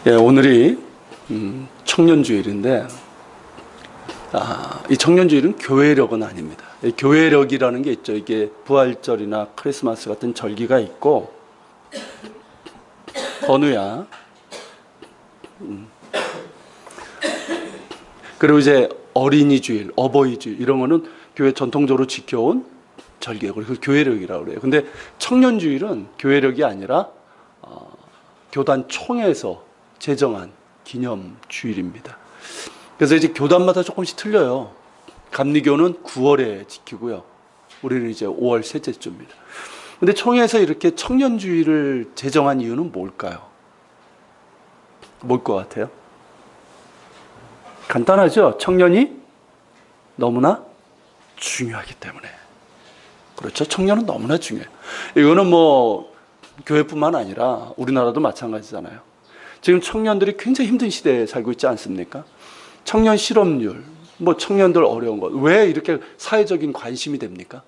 예, 오늘이 청년주일인데 이 청년주일은 교회력은 아닙니다. 교회력이라는 게 있죠. 이게 부활절이나 크리스마스 같은 절기가 있고, 건우야. 그리고 이제 어린이주일, 어버이주일 이런 거는 교회 전통적으로 지켜온 절기예요. 그래서 교회력이라고 그래요. 근데 청년주일은 교회력이 아니라 교단 총회에서 제정한 기념주일입니다. 그래서 이제 교단마다 조금씩 틀려요. 감리교는 9월에 지키고요. 우리는 이제 5월 셋째 주입니다. 근데 총회에서 이렇게 청년주일을 제정한 이유는 뭘까요? 뭘 것 같아요? 간단하죠? 청년이 너무나 중요하기 때문에. 그렇죠? 청년은 너무나 중요해요. 이거는 뭐 교회뿐만 아니라 우리나라도 마찬가지잖아요. 지금 청년들이 굉장히 힘든 시대에 살고 있지 않습니까? 청년 실업률, 뭐 청년들 어려운 것, 왜 이렇게 사회적인 관심이 됩니까?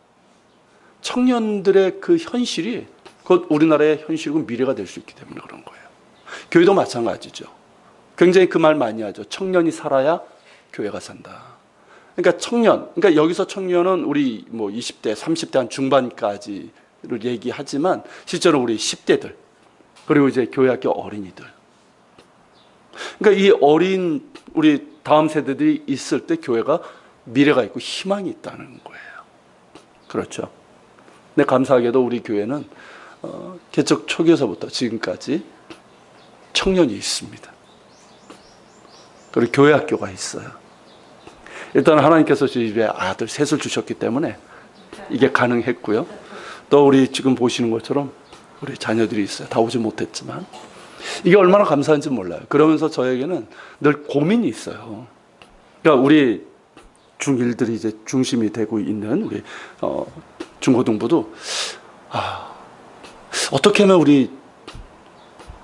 청년들의 그 현실이 곧 우리나라의 현실이고 미래가 될 수 있기 때문에 그런 거예요. 교회도 마찬가지죠. 굉장히 그 말 많이 하죠. 청년이 살아야 교회가 산다. 그러니까 청년, 그러니까 여기서 청년은 우리 뭐 20대, 30대 한 중반까지를 얘기하지만 실제로 우리 10대들, 그리고 이제 교회학교 어린이들. 그러니까 이 어린 우리 다음 세대들이 있을 때 교회가 미래가 있고 희망이 있다는 거예요. 그렇죠. 근데 감사하게도 우리 교회는 개척 초기에서부터 지금까지 청년이 있습니다. 그리고 교회 학교가 있어요. 일단 하나님께서 저희 집에 아들 셋을 주셨기 때문에 이게 가능했고요. 또 우리 지금 보시는 것처럼 우리 자녀들이 있어요. 다 오지 못했지만. 이게 얼마나 감사한지 몰라요. 그러면서 저에게는 늘 고민이 있어요. 그러니까 우리 중1들이 이제 중심이 되고 있는 우리 중고등부도 어떻게 하면 우리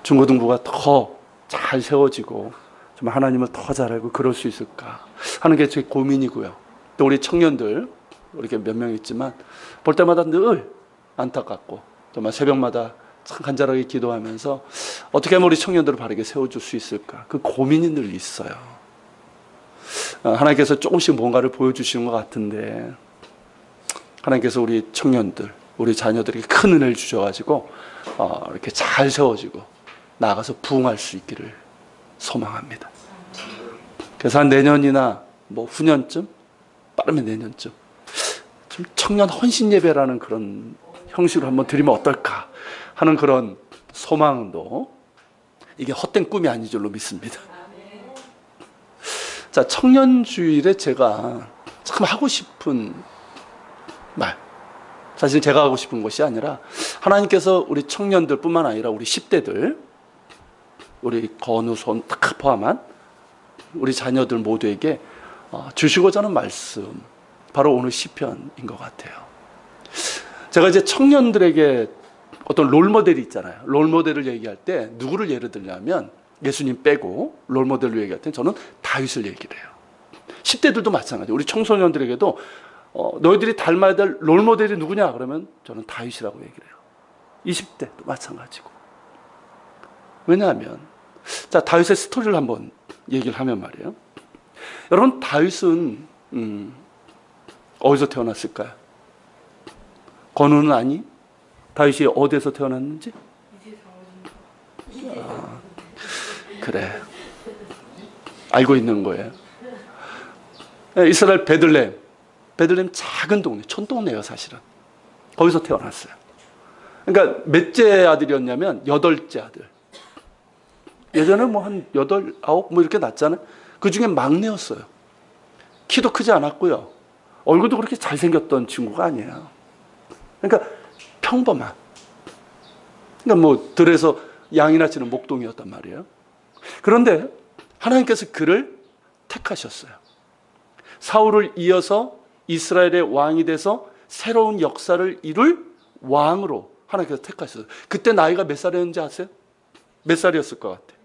중고등부가 더 잘 세워지고 좀 하나님을 더 잘 알고 그럴 수 있을까 하는 게 제 고민이고요. 또 우리 청년들 이렇게 몇 명 있지만 볼 때마다 늘 안타깝고 정말 새벽마다 참 간절하게 기도하면서 어떻게 하면 우리 청년들을 바르게 세워줄 수 있을까 그 고민이 늘 있어요. 하나님께서 조금씩 뭔가를 보여주시는 것 같은데 하나님께서 우리 청년들 우리 자녀들에게 큰 은혜를 주셔가지고 이렇게 잘 세워지고 나아가서 부흥할 수 있기를 소망합니다. 그래서 한 내년이나 뭐 후년쯤 빠르면 내년쯤 좀 청년 헌신 예배라는 그런 형식으로 한번 드리면 어떨까 하는 그런 소망도 이게 헛된 꿈이 아닌 줄로 믿습니다. 자, 청년주일에 제가 참 하고 싶은 말, 사실 제가 하고 싶은 것이 아니라 하나님께서 우리 청년들뿐만 아니라 우리 10대들, 우리 건우, 손 딱 포함한 우리 자녀들 모두에게 주시고자 하는 말씀, 바로 오늘 시편인 것 같아요. 제가 이제 청년들에게 어떤 롤모델이 있잖아요. 롤모델을 얘기할 때 누구를 예를 들냐면 예수님 빼고 롤모델로 얘기할 때 저는 다윗을 얘기를 해요. 10대들도 마찬가지예요. 우리 청소년들에게도 너희들이 닮아야 될 롤모델이 누구냐 그러면 저는 다윗이라고 얘기를 해요. 20대도 마찬가지고. 왜냐하면 자, 다윗의 스토리를 한번 얘기를 하면 말이에요. 여러분, 다윗은 어디서 태어났을까요? 건우는 아니? 다윗이 어디에서 태어났는지? 그래. 알고 있는 거예요. 이스라엘 베들레헴 작은 동네, 촌동네예요, 사실은. 거기서 태어났어요. 그러니까 몇째 아들이었냐면 8째 아들. 예전에 뭐 한 8, 9 뭐 이렇게 낳았잖아요. 그 중에 막내였어요. 키도 크지 않았고요. 얼굴도 그렇게 잘생겼던 친구가 아니에요. 그러니까 평범한. 그러니까 뭐 들에서 양이나 치는 목동이었단 말이에요. 그런데 하나님께서 그를 택하셨어요. 사울을 이어서 이스라엘의 왕이 돼서 새로운 역사를 이룰 왕으로 하나님께서 택하셨어요. 그때 나이가 몇 살이었는지 아세요? 몇 살이었을 것 같아요?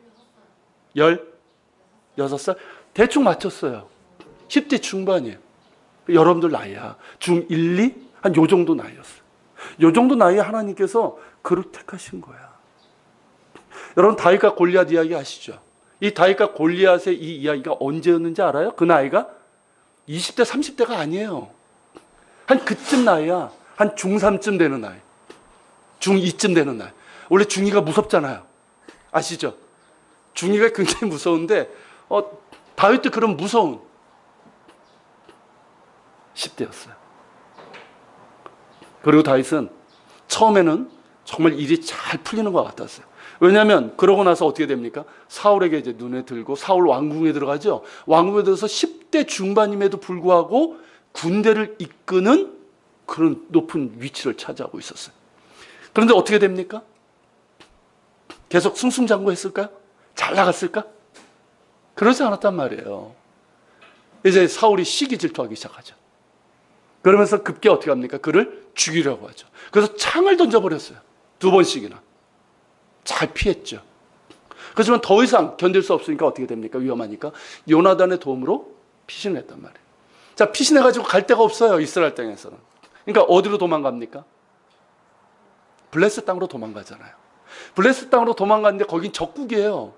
16살? 대충 맞췄어요. 10대 중반이에요. 여러분들 나이야. 중1, 2? 한 요 정도 나이였어요. 요 정도 나이에 하나님께서 그를 택하신 거야. 여러분 다윗과 골리앗 이야기 아시죠? 이 다윗과 골리앗의 이 이야기가 언제였는지 알아요? 그 나이가 20대, 30대가 아니에요. 한 그쯤 나이야. 한 중3쯤 되는 나이. 중2쯤 되는 나이. 원래 중2가 무섭잖아요. 아시죠? 중2가 굉장히 무서운데 다윗도 그런 무서운 10대였어요. 그리고 다윗은 처음에는 정말 일이 잘 풀리는 것 같았어요. 왜냐하면 그러고 나서 어떻게 됩니까? 사울에게 이제 눈에 들고 사울 왕궁에 들어가죠. 왕궁에 들어서 10대 중반임에도 불구하고 군대를 이끄는 그런 높은 위치를 차지하고 있었어요. 그런데 어떻게 됩니까? 계속 승승장구했을까요? 잘 나갔을까? 그러지 않았단 말이에요. 이제 사울이 시기 질투하기 시작하죠. 그러면서 급기 어떻게 합니까? 그를 죽이려고 하죠. 그래서 창을 던져버렸어요. 2번씩이나. 잘 피했죠. 그렇지만 더 이상 견딜 수 없으니까 어떻게 됩니까? 위험하니까 요나단의 도움으로 피신을 했단 말이에요. 자, 피신해가지고 갈 데가 없어요. 이스라엘 땅에서는. 그러니까 어디로 도망갑니까? 블레셋 땅으로 도망가잖아요. 블레셋 땅으로 도망갔는데 거긴 적국이에요.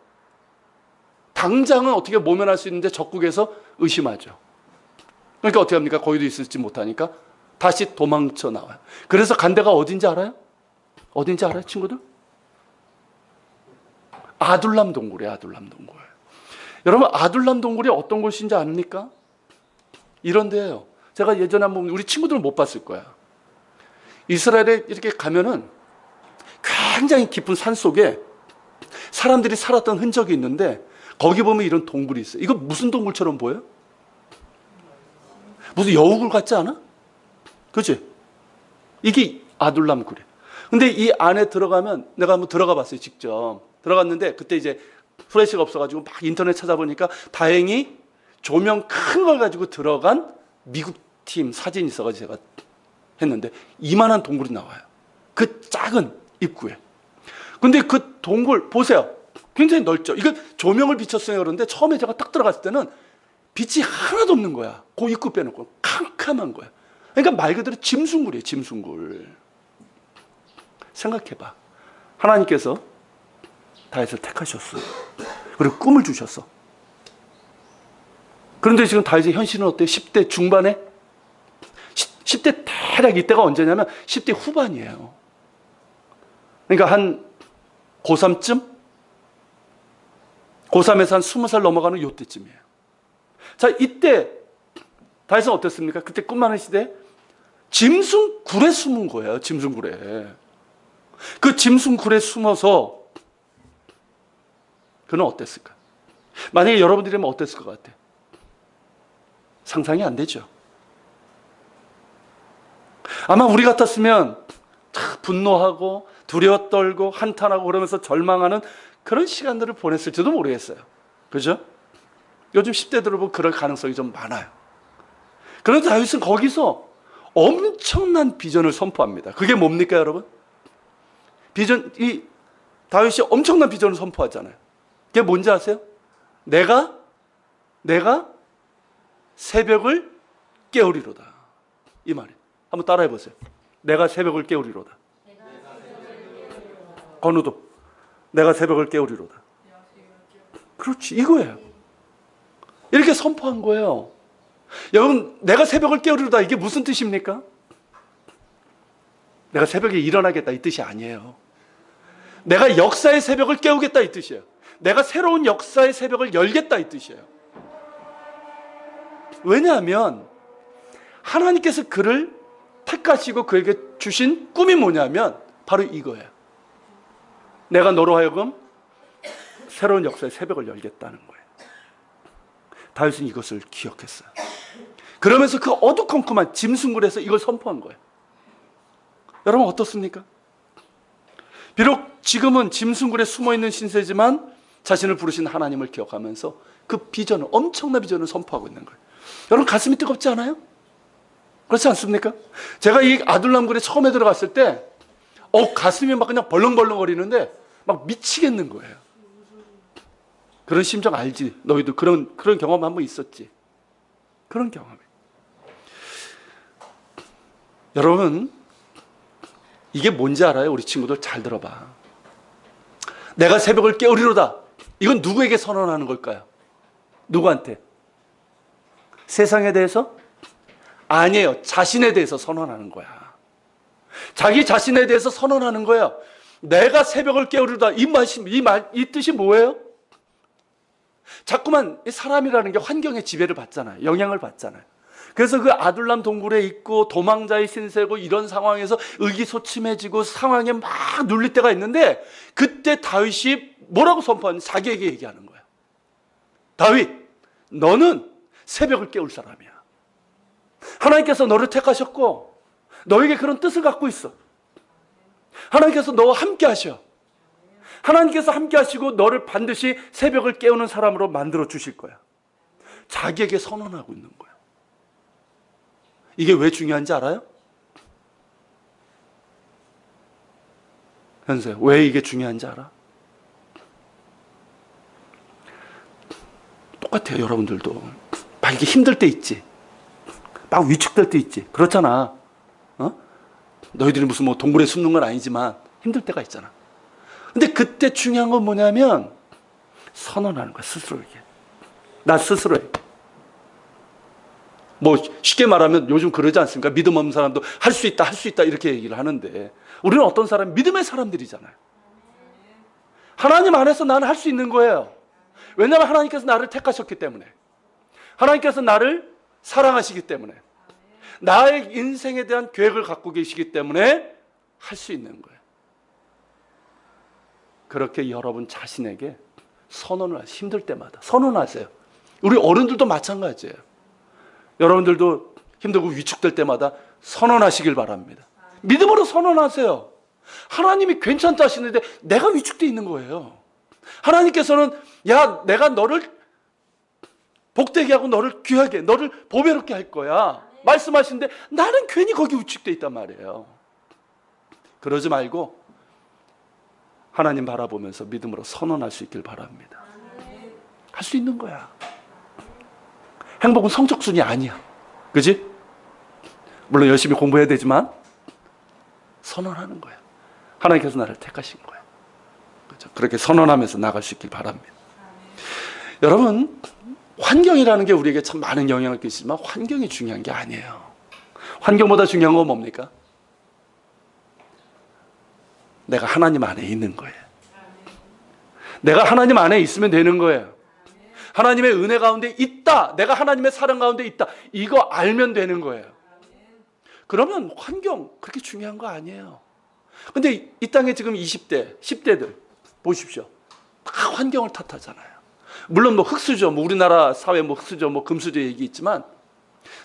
당장은 어떻게 모면할 수 있는데 적국에서 의심하죠. 그러니까 어떻게 합니까? 거기도 있을지 못하니까 다시 도망쳐 나와요. 그래서 간 데가 어딘지 알아요? 어딘지 알아요, 친구들? 아둘람 동굴이에요, 아둘람 동굴. 여러분, 아둘람 동굴이 어떤 곳인지 압니까? 이런 데예요. 제가 예전에 한번 우리 친구들은 못 봤을 거야. 이스라엘에 이렇게 가면은 굉장히 깊은 산 속에 사람들이 살았던 흔적이 있는데 거기 보면 이런 동굴이 있어요. 이거 무슨 동굴처럼 보여요? 무슨 여우굴 같지 않아? 그치? 이게 아둘람 굴이에요. 근데 이 안에 들어가면 내가 한번 들어가 봤어요, 직접. 들어갔는데 그때 이제 플래시가 없어가지고 막 인터넷 찾아보니까 다행히 조명 큰 걸 가지고 들어간 미국 팀 사진이 있어가지고 제가 했는데 이만한 동굴이 나와요. 그 작은 입구에. 근데 그 동굴 보세요. 굉장히 넓죠. 이거 조명을 비췄어요. 그런데 처음에 제가 딱 들어갔을 때는 빛이 하나도 없는 거야. 그 입구 빼놓고 캄캄한 거야. 그러니까 말 그대로 짐승굴이에요. 짐승굴. 생각해봐. 하나님께서 다윗을 택하셨어. 그리고 꿈을 주셨어. 그런데 지금 다윗의 현실은 어때요? 10대 중반에? 10대 대략 이때가 언제냐면 10대 후반이에요. 그러니까 한 고3쯤? 고3에서 한 20살 넘어가는 요때쯤이에요. 자, 이때 다윗은 어땠습니까? 그때 꿈 많은 시대에 짐승굴에 숨은 거예요. 짐승굴에. 그 짐승굴에 숨어서 그는 어땠을까? 만약에 여러분들이면 어땠을 것 같아요? 상상이 안 되죠. 아마 우리 같았으면 분노하고 두려워 떨고 한탄하고 그러면서 절망하는 그런 시간들을 보냈을지도 모르겠어요. 그죠? 요즘 10대들을 보면 그럴 가능성이 좀 많아요. 그런데 다윗은 거기서 엄청난 비전을 선포합니다. 그게 뭡니까, 여러분? 이 다윗이 엄청난 비전을 선포하잖아요. 그게 뭔지 아세요? 내가 새벽을 깨우리로다. 이 말이에요. 한번 따라해 보세요. 내가 새벽을 깨우리로다. 건우도 내가 새벽을 깨우리로다. 그렇지, 이거예요. 이렇게 선포한 거예요. 여러분, 내가 새벽을 깨우리로다, 이게 무슨 뜻입니까? 내가 새벽에 일어나겠다, 이 뜻이 아니에요. 내가 역사의 새벽을 깨우겠다, 이 뜻이에요. 내가 새로운 역사의 새벽을 열겠다, 이 뜻이에요. 왜냐하면 하나님께서 그를 택하시고 그에게 주신 꿈이 뭐냐면 바로 이거예요. 내가 너로 하여금 새로운 역사의 새벽을 열겠다는 거예요. 다윗은 이것을 기억했어요. 그러면서 그 어두컴컴한 짐승굴에서 이걸 선포한 거예요. 여러분 어떻습니까? 비록 지금은 짐승굴에 숨어있는 신세지만 자신을 부르신 하나님을 기억하면서 그 비전을, 엄청난 비전을 선포하고 있는 거예요. 여러분 가슴이 뜨겁지 않아요? 그렇지 않습니까? 제가 이 아둘람굴에 처음에 들어갔을 때 가슴이 막 그냥 벌렁벌렁거리는데 막 미치겠는 거예요. 그런 심정 알지? 너희도 그런 경험 한번 있었지? 그런 경험이. 여러분 이게 뭔지 알아요? 우리 친구들 잘 들어봐. 내가 새벽을 깨우리로다. 이건 누구에게 선언하는 걸까요? 누구한테? 세상에 대해서? 아니에요. 자신에 대해서 선언하는 거야. 자기 자신에 대해서 선언하는 거예요. 내가 새벽을 깨우리로다. 이 뜻이 뭐예요? 자꾸만 사람이라는 게 환경의 지배를 받잖아요. 영향을 받잖아요. 그래서 그 아둘람 동굴에 있고 도망자의 신세고 이런 상황에서 의기소침해지고 상황에 막 눌릴 때가 있는데, 그때 다윗이 뭐라고 선포하는지 자기에게 얘기하는 거예요. 다윗, 너는 새벽을 깨울 사람이야. 하나님께서 너를 택하셨고 너에게 그런 뜻을 갖고 있어. 하나님께서 너와 함께 하셔. 하나님께서 함께 하시고 너를 반드시 새벽을 깨우는 사람으로 만들어 주실 거야. 자기에게 선언하고 있는 거야. 이게 왜 중요한지 알아요? 현세, 왜 이게 중요한지 알아? 똑같아요. 여러분들도 막 이게 힘들 때 있지, 막 위축될 때 있지. 그렇잖아. 너희들이 무슨 뭐 동굴에 숨는 건 아니지만 힘들 때가 있잖아. 근데 그때 중요한 건 뭐냐면 선언하는 거야. 스스로에게. 나 스스로에게. 뭐 쉽게 말하면 요즘 그러지 않습니까? 믿음 없는 사람도 할 수 있다, 할 수 있다 이렇게 얘기를 하는데, 우리는 어떤 사람? 믿음의 사람들이잖아요. 하나님 안에서 나는 할 수 있는 거예요. 왜냐하면 하나님께서 나를 택하셨기 때문에, 하나님께서 나를 사랑하시기 때문에, 나의 인생에 대한 계획을 갖고 계시기 때문에 할 수 있는 거예요. 그렇게 여러분 자신에게 선언을 하세요. 힘들 때마다 선언하세요. 우리 어른들도 마찬가지예요. 여러분들도 힘들고 위축될 때마다 선언하시길 바랍니다. 믿음으로 선언하세요. 하나님이 괜찮다 하시는데 내가 위축되어 있는 거예요. 하나님께서는 야, 내가 너를 복되게 하고 너를 귀하게, 너를 보배롭게 할 거야 말씀하시는데 나는 괜히 거기 위축되어 있단 말이에요. 그러지 말고 하나님 바라보면서 믿음으로 선언할 수 있길 바랍니다. 할 수 있는 거야. 행복은 성적순이 아니야. 그지? 물론 열심히 공부해야 되지만 선언하는 거야. 하나님께서 나를 택하신 거야. 그렇죠? 그렇게 선언하면서 나갈 수 있길 바랍니다. 여러분, 환경이라는 게 우리에게 참 많은 영향을 끼치지만 환경이 중요한 게 아니에요. 환경보다 중요한 건 뭡니까? 내가 하나님 안에 있는 거예요. 내가 하나님 안에 있으면 되는 거예요. 하나님의 은혜 가운데 있다, 내가 하나님의 사랑 가운데 있다, 이거 알면 되는 거예요. 그러면 환경 그렇게 중요한 거 아니에요. 근데 이 땅에 지금 20대, 10대들 보십시오. 다 환경을 탓하잖아요. 물론 뭐 흑수저, 뭐 우리나라 사회 뭐 흑수저, 뭐 금수저 얘기 있지만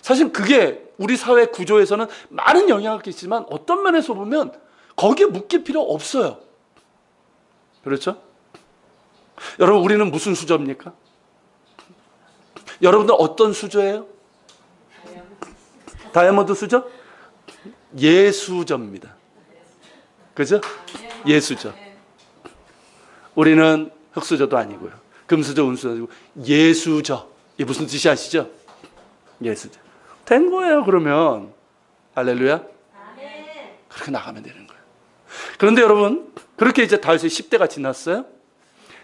사실 그게 우리 사회 구조에서는 많은 영향을 끼치지만 어떤 면에서 보면 거기에 묶일 필요 없어요. 그렇죠? 여러분, 우리는 무슨 수저입니까? 여러분들 어떤 수저예요? 다이아몬드 수저? 예수저입니다. 그죠? 예수저. 우리는 흑수저도 아니고요, 금수저, 은수저도 아니고 예수저. 이게 무슨 뜻이 아시죠? 예수저. 된 거예요. 그러면 할렐루야. 그렇게 나가면 되는 거예요. 그런데 여러분, 그렇게 이제 다윗의 10대가 지났어요.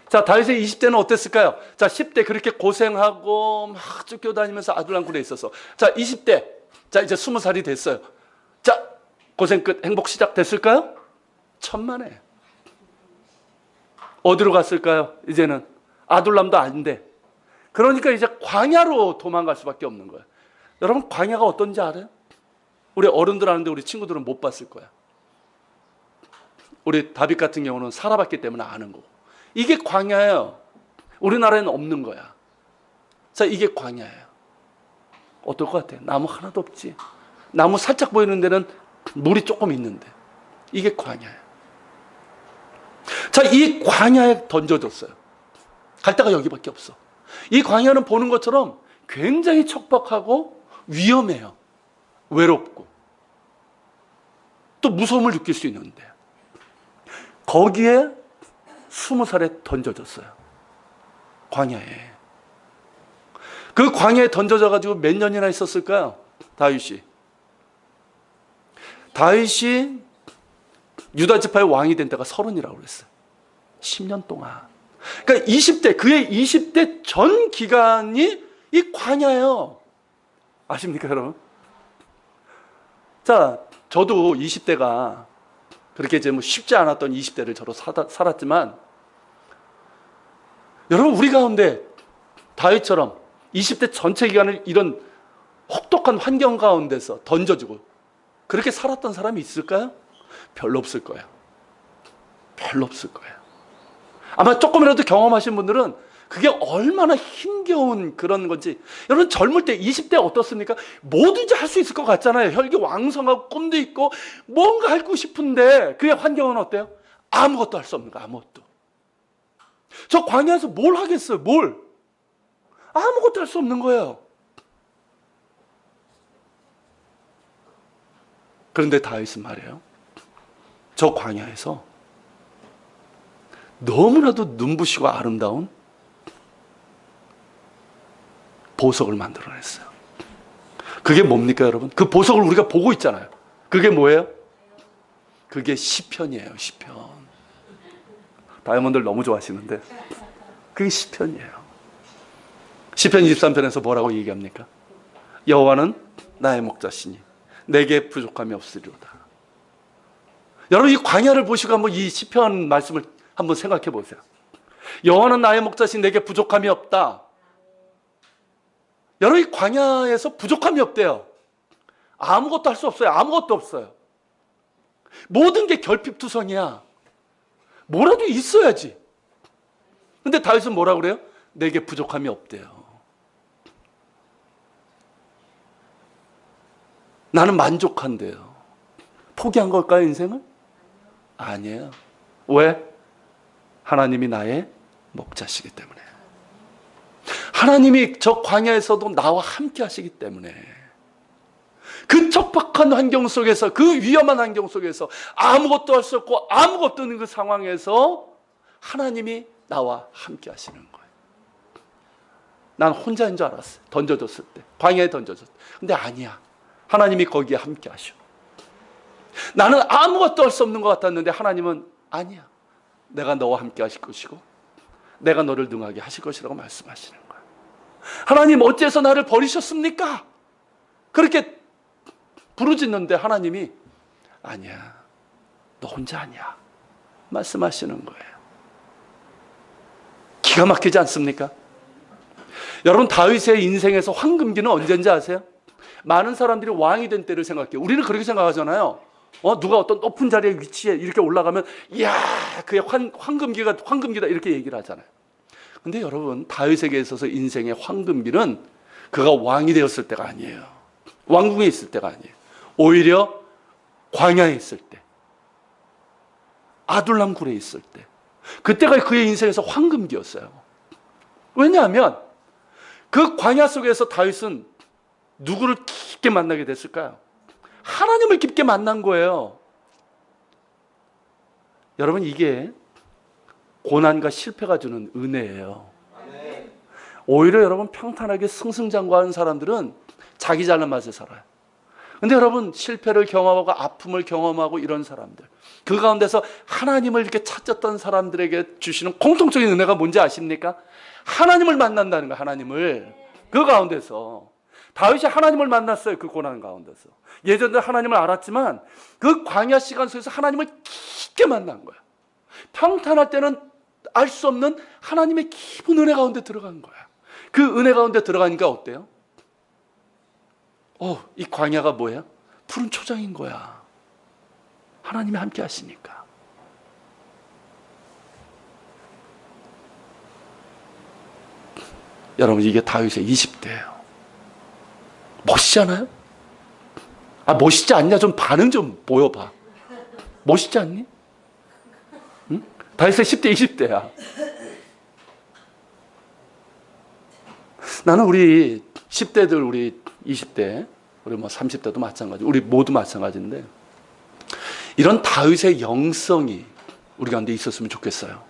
자, 다윗의 20대는 어땠을까요? 자, 10대 그렇게 고생하고 막 쫓겨다니면서 아둘람굴에 있어서, 자, 20대, 자, 이제 20살이 됐어요. 자, 고생 끝, 행복 시작됐을까요? 천만에. 어디로 갔을까요? 이제는 아둘람도 아닌데. 그러니까 이제 광야로 도망갈 수밖에 없는 거예요. 여러분, 광야가 어떤지 알아요? 우리 어른들 아는데 우리 친구들은 못 봤을 거야. 우리 다윗 같은 경우는 살아봤기 때문에 아는 거고. 이게 광야예요. 우리나라에는 없는 거야. 자, 이게 광야예요. 어떨 것 같아요? 나무 하나도 없지. 나무 살짝 보이는 데는 물이 조금 있는데. 이게 광야예요. 자, 이 광야에 던져졌어요. 갈 데가 여기밖에 없어. 이 광야는 보는 것처럼 굉장히 척박하고 위험해요. 외롭고 또 무서움을 느낄 수 있는데 거기에 20살에 던져졌어요. 광야에. 그 광야에 던져져 가지고 몇 년이나 있었을까요? 다윗이 유다 지파의 왕이 된 때가 30이라고 그랬어요. 10년 동안. 그러니까 20대, 그의 20대 전 기간이 이 광야예요. 아십니까, 여러분? 자, 저도 20대가 그렇게 이제 뭐 쉽지 않았던 20대를 저로 살았지만, 여러분, 우리 가운데 다윗처럼 20대 전체 기간을 이런 혹독한 환경 가운데서 던져주고 그렇게 살았던 사람이 있을까요? 별로 없을 거예요. 별로 없을 거예요. 아마 조금이라도 경험하신 분들은 그게 얼마나 힘겨운 그런 건지. 여러분, 젊을 때 20대 어떻습니까? 뭐든지 할 수 있을 것 같잖아요. 혈기 왕성하고 꿈도 있고 뭔가 하고 싶은데 그의 환경은 어때요? 아무것도 할 수 없는 거예요. 아무것도. 저 광야에서 뭘 하겠어요? 뭘? 아무것도 할 수 없는 거예요. 그런데 다윗은 말이에요, 저 광야에서 너무나도 눈부시고 아름다운 보석을 만들어냈어요. 그게 뭡니까, 여러분? 그 보석을 우리가 보고 있잖아요. 그게 뭐예요? 그게 시편이에요. 시편. 다이아몬드를 너무 좋아하시는데 그게 시편이에요. 시편 23편에서 뭐라고 얘기합니까? 여호와는 나의 목자시니 내게 부족함이 없으리로다. 여러분, 이 광야를 보시고 한번 이 시편 말씀을 한번 생각해 보세요. 여호와는 나의 목자시니 내게 부족함이 없다. 여러분, 이 광야에서 부족함이 없대요. 아무것도 할 수 없어요. 아무것도 없어요. 모든 게 결핍투성이야. 뭐라도 있어야지. 근데 다윗은 뭐라 그래요? 내게 부족함이 없대요. 나는 만족한대요. 포기한 걸까요, 인생을? 아니에요. 왜? 하나님이 나의 목자시기 때문에. 하나님이 저 광야에서도 나와 함께 하시기 때문에. 그 척박한 환경 속에서, 그 위험한 환경 속에서 아무것도 할 수 없고 아무것도 없는 그 상황에서 하나님이 나와 함께 하시는 거예요. 난 혼자인 줄 알았어요. 던져줬을 때. 광야에 던져줬을 때. 근데 아니야. 하나님이 거기에 함께 하셔. 나는 아무것도 할 수 없는 것 같았는데 하나님은 아니야. 내가 너와 함께 하실 것이고 내가 너를 능하게 하실 것이라고 말씀하시는 거예요. 하나님, 어째서 나를 버리셨습니까? 그렇게 부르짖는데 하나님이 아니야. 너 혼자 아니야. 말씀하시는 거예요. 기가 막히지 않습니까? 여러분, 다윗의 인생에서 황금기는 언제인지 아세요? 많은 사람들이 왕이 된 때를 생각해요. 우리는 그렇게 생각하잖아요. 누가 어떤 높은 자리에 위치에 이렇게 올라가면 이야, 그의 황금기다 이렇게 얘기를 하잖아요. 근데 여러분, 다윗에게 있어서 인생의 황금기는 그가 왕이 되었을 때가 아니에요. 왕궁에 있을 때가 아니에요. 오히려 광야에 있을 때, 아둘람 굴에 있을 때, 그때가 그의 인생에서 황금기였어요. 왜냐하면 그 광야 속에서 다윗은 누구를 깊게 만나게 됐을까요? 하나님을 깊게 만난 거예요. 여러분, 이게 고난과 실패가 주는 은혜예요. 오히려 여러분, 평탄하게 승승장구하는 사람들은 자기 잘난 맛에 살아요. 근데 여러분, 실패를 경험하고 아픔을 경험하고 이런 사람들, 그 가운데서 하나님을 이렇게 찾았던 사람들에게 주시는 공통적인 은혜가 뭔지 아십니까? 하나님을 만난다는 거예요. 하나님을. 그 가운데서 다윗이 하나님을 만났어요. 그 고난 가운데서. 예전에 하나님을 알았지만 그 광야 시간 속에서 하나님을 깊게 만난 거야. 평탄할 때는 알 수 없는 하나님의 깊은 은혜 가운데 들어간 거야. 그 은혜 가운데 들어가니까 어때요? 이 광야가 뭐야? 푸른 초장인 거야. 하나님이 함께 하시니까. 여러분, 이게 다윗의 20대예요. 멋있지 않아요? 멋있지 않냐? 좀 반응 좀 보여봐. 멋있지 않니? 응? 다윗의 10대, 20대야. 나는 우리 10대들, 우리 20대, 우리 뭐 30대도 마찬가지, 우리 모두 마찬가지인데, 이런 다윗의 영성이 우리 가운데 있었으면 좋겠어요.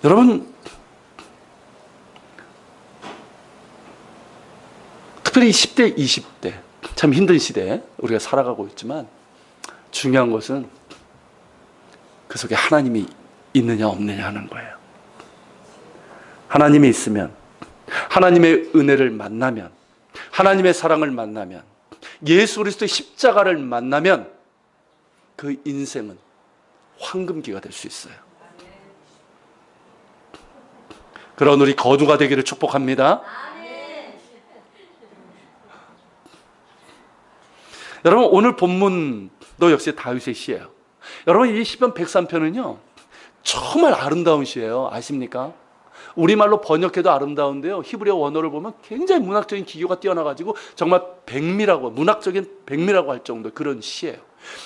여러분, 특별히 10대, 20대, 참 힘든 시대에 우리가 살아가고 있지만 중요한 것은 그 속에 하나님이 있느냐 없느냐 하는 거예요. 하나님이 있으면, 하나님의 은혜를 만나면, 하나님의 사랑을 만나면, 예수 그리스도의 십자가를 만나면 그 인생은 황금기가 될 수 있어요. 그런 우리 거두가 되기를 축복합니다. 여러분, 오늘 본문도 역시 다윗의 시예요. 여러분, 이 시편 103편은요 정말 아름다운 시예요. 아십니까? 우리말로 번역해도 아름다운데요, 히브리어 원어를 보면 굉장히 문학적인 기교가 뛰어나가지고 정말 백미라고, 문학적인 백미라고 할 정도 그런 시예요.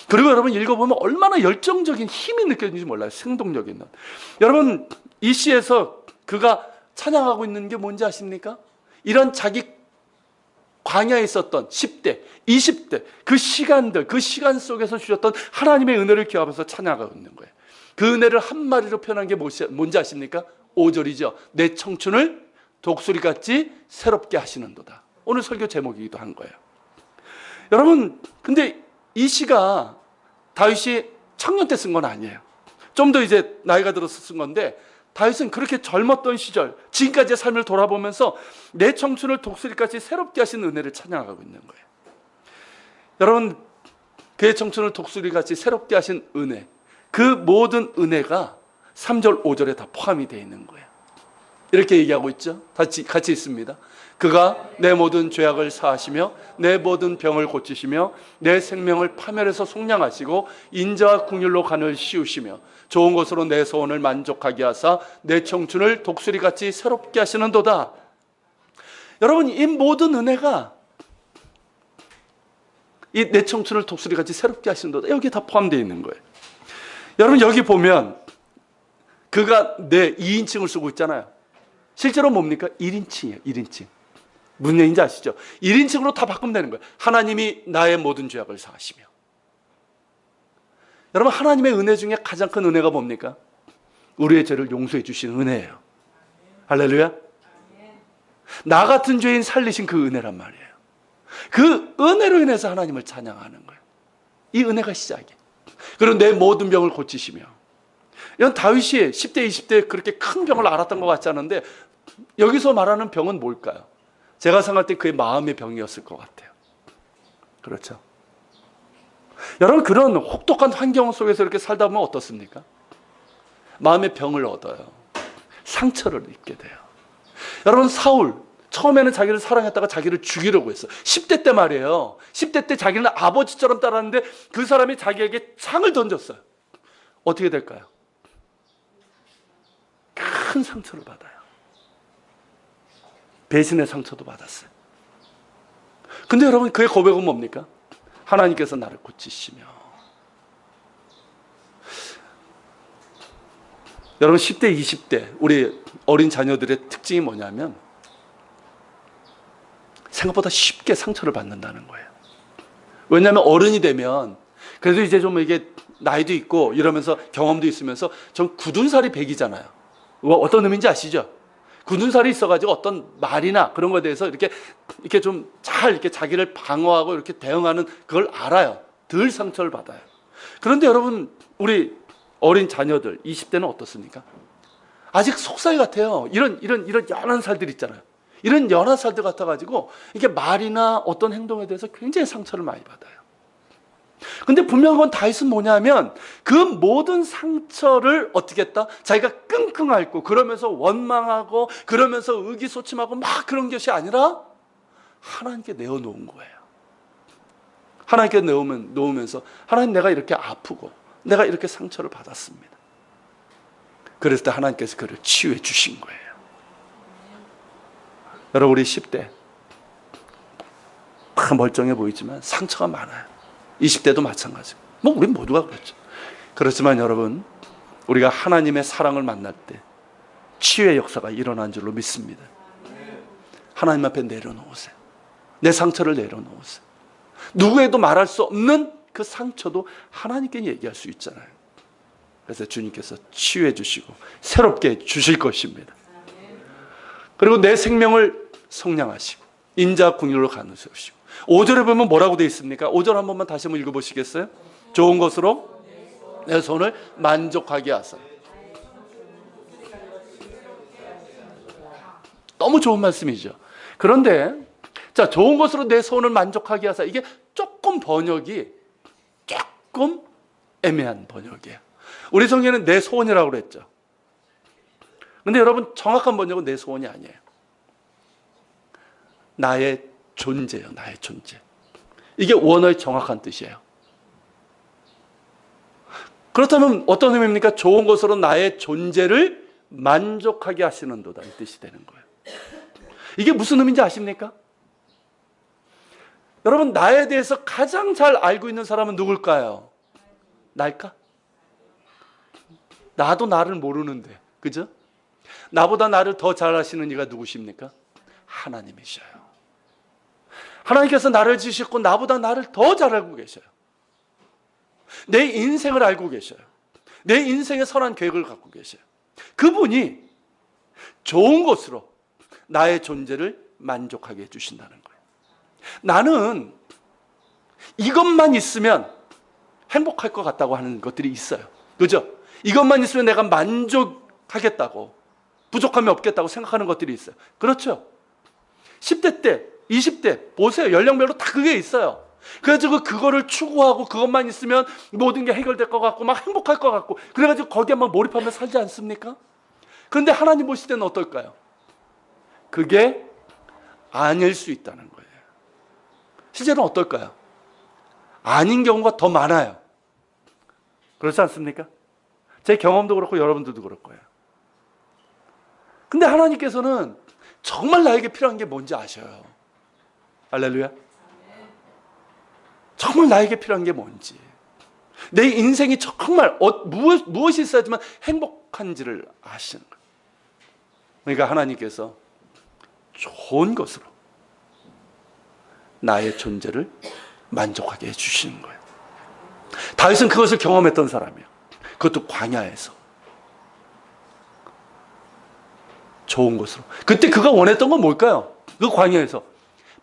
그리고 여러분 읽어보면 얼마나 열정적인 힘이 느껴지는지 몰라요. 생동력 있는. 여러분, 이 시에서 그가 찬양하고 있는 게 뭔지 아십니까? 이런 자기 광야에 있었던 10대, 20대 그 시간들, 그 시간 속에서 주셨던 하나님의 은혜를 기억하면서 찬양하고 있는 거예요. 그 은혜를 한마디로 표현한 게 뭔지 아십니까? 5절이죠. 내 청춘을 독수리같이 새롭게 하시는도다. 오늘 설교 제목이기도 한 거예요. 여러분, 근데 이 시가 다윗이 청년 때 쓴 건 아니에요. 좀 더 이제 나이가 들어서 쓴 건데, 다윗은 그렇게 젊었던 시절, 지금까지의 삶을 돌아보면서 내 청춘을 독수리같이 새롭게 하신 은혜를 찬양하고 있는 거예요. 여러분, 그의 청춘을 독수리같이 새롭게 하신 은혜, 그 모든 은혜가 3절, 5절에 다 포함이 되어 있는 거예요. 이렇게 얘기하고 있죠. 같이 있습니다. 그가 내 모든 죄악을 사하시며 내 모든 병을 고치시며 내 생명을 파멸해서 속량하시고 인자와 긍휼로 간을 씌우시며 좋은 것으로 내 소원을 만족하게 하사 내 청춘을 독수리같이 새롭게 하시는도다. 여러분, 이 모든 은혜가 이 내 청춘을 독수리같이 새롭게 하시는도다, 여기에 다 포함되어 있는 거예요. 여러분, 여기 보면 그가 내 2인칭을 쓰고 있잖아요. 실제로 뭡니까? 1인칭이에요. 1인칭. 무슨 얘기인지 아시죠? 1인칭으로 다 바꾸면 되는 거예요. 하나님이 나의 모든 죄악을 사하시며. 여러분, 하나님의 은혜 중에 가장 큰 은혜가 뭡니까? 우리의 죄를 용서해 주신 은혜예요. 할렐루야. 나 같은 죄인 살리신 그 은혜란 말이에요. 그 은혜로 인해서 하나님을 찬양하는 거예요. 이 은혜가 시작이에요. 그리고 내 모든 병을 고치시며. 이런 다윗이 10대, 20대 그렇게 큰 병을 앓았던 것 같지 않은데, 여기서 말하는 병은 뭘까요? 제가 생각할 때 그의 마음의 병이었을 것 같아요. 그렇죠? 여러분, 그런 혹독한 환경 속에서 이렇게 살다 보면 어떻습니까? 마음의 병을 얻어요. 상처를 입게 돼요. 여러분, 사울 처음에는 자기를 사랑했다가 자기를 죽이려고 했어. 10대 때 말이에요. 10대 때 자기는 아버지처럼 따랐는데 그 사람이 자기에게 창을 던졌어요. 어떻게 될까요? 큰 상처를 받아요. 배신의 상처도 받았어요. 근데 여러분, 그의 고백은 뭡니까? 하나님께서 나를 고치시며. 여러분, 10대, 20대 우리 어린 자녀들의 특징이 뭐냐면 생각보다 쉽게 상처를 받는다는 거예요. 왜냐하면 어른이 되면 그래도 이제 좀 이게 나이도 있고 이러면서 경험도 있으면서 전 굳은 살이 백이잖아요. 어떤 의미인지 아시죠? 굳은 살이 있어가지고 어떤 말이나 그런 거에 대해서 이렇게 좀 잘 이렇게 자기를 방어하고 이렇게 대응하는 그걸 알아요. 덜 상처를 받아요. 그런데 여러분, 우리 어린 자녀들 20대는 어떻습니까? 아직 속살 같아요. 이런 연한 살들 있잖아요. 이런 연한 살들 같아가지고 이게 말이나 어떤 행동에 대해서 굉장히 상처를 많이 받아요. 근데 분명한 건 다윗은 뭐냐면 그 모든 상처를 어떻게 했다? 자기가 끙끙 앓고 그러면서 원망하고 그러면서 의기소침하고 막 그런 것이 아니라 하나님께 내어놓은 거예요. 하나님께 놓으면서 하나님, 내가 이렇게 아프고 내가 이렇게 상처를 받았습니다. 그랬을 때 하나님께서 그를 치유해 주신 거예요. 여러분, 우리 10대 멀쩡해 보이지만 상처가 많아요. 20대도 마찬가지고, 우리 모두가 그렇죠. 그렇지만 여러분, 우리가 하나님의 사랑을 만날 때 치유의 역사가 일어난 줄로 믿습니다. 하나님 앞에 내려놓으세요. 내 상처를 내려놓으세요. 누구에도 말할 수 없는 그 상처도 하나님께 얘기할 수 있잖아요. 그래서 주님께서 치유해 주시고 새롭게 해 주실 것입니다. 그리고 내 생명을 속량하시고 인자 긍휼로 간으시고. 5절에 보면 뭐라고 되어 있습니까? 5절 한 번만 다시 한번 읽어보시겠어요? 좋은 것으로 내 소원을 만족하게 하사. 너무 좋은 말씀이죠. 그런데 자, 좋은 것으로 내 소원을 만족하게 하사, 이게 조금 번역이 조금 애매한 번역이에요. 우리 성경에는 내 소원이라고 그랬죠. 근데 여러분, 정확한 번역은 내 소원이 아니에요. 나의 존재예요. 나의 존재. 이게 원어의 정확한 뜻이에요. 그렇다면 어떤 의미입니까? 좋은 것으로 나의 존재를 만족하게 하시는도다, 이 뜻이 되는 거예요. 이게 무슨 의미인지 아십니까? 여러분, 나에 대해서 가장 잘 알고 있는 사람은 누굴까요? 날까? 나도 나를 모르는데, 그죠? 나보다 나를 더 잘 아시는 이가 누구십니까? 하나님이셔요. 하나님께서 나를 지으셨고 나보다 나를 더 잘 알고 계셔요. 내 인생을 알고 계셔요. 내 인생의 선한 계획을 갖고 계셔요. 그분이 좋은 것으로 나의 존재를 만족하게 해주신다는 거예요. 나는 이것만 있으면 행복할 것 같다고 하는 것들이 있어요. 그죠? 이것만 있으면 내가 만족하겠다고, 부족함이 없겠다고 생각하는 것들이 있어요. 그렇죠? 10대 때, 20대 보세요. 연령별로 다 그게 있어요. 그래가지고 그거를 추구하고 그것만 있으면 모든 게 해결될 것 같고 막 행복할 것 같고, 그래가지고 거기에 막 몰입하며 살지 않습니까? 그런데 하나님 보실 때는 어떨까요? 그게 아닐 수 있다는 거예요. 실제로는 어떨까요? 아닌 경우가 더 많아요. 그렇지 않습니까? 제 경험도 그렇고 여러분들도 그럴 거예요. 근데 하나님께서는 정말 나에게 필요한 게 뭔지 아셔요. 할렐루야. 정말 나에게 필요한 게 뭔지, 내 인생이 정말 무엇이 있어야지만 행복한지를 아시는 거예요. 그러니까 하나님께서 좋은 것으로 나의 존재를 만족하게 해주시는 거예요. 다윗은 그것을 경험했던 사람이에요. 그것도 광야에서. 좋은 것으로. 그때 그가 원했던 건 뭘까요? 그 광야에서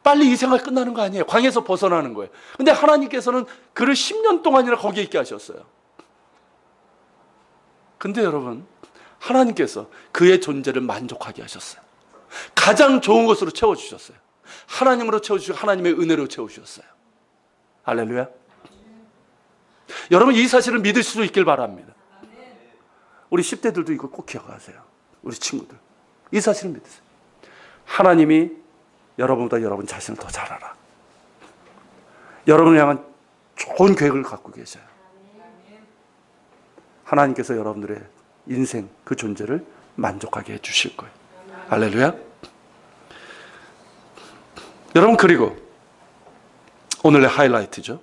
빨리 이 생활 끝나는 거 아니에요. 광야에서 벗어나는 거예요. 근데 하나님께서는 그를 10년 동안이나 거기에 있게 하셨어요. 근데 여러분, 하나님께서 그의 존재를 만족하게 하셨어요. 가장 좋은 것으로 채워주셨어요. 하나님으로 채워주시고 하나님의 은혜로 채워주셨어요. 할렐루야. 여러분, 이 사실을 믿을 수 있길 바랍니다. 우리 10대들도 이거 꼭 기억하세요. 우리 친구들, 이 사실을 믿으세요. 하나님이 여러분보다 여러분 자신을 더 잘 알아. 여러분을 향한 좋은 계획을 갖고 계셔요. 하나님께서 여러분들의 인생 그 존재를 만족하게 해주실 거예요. 할렐루야. 여러분, 그리고 오늘의 하이라이트죠.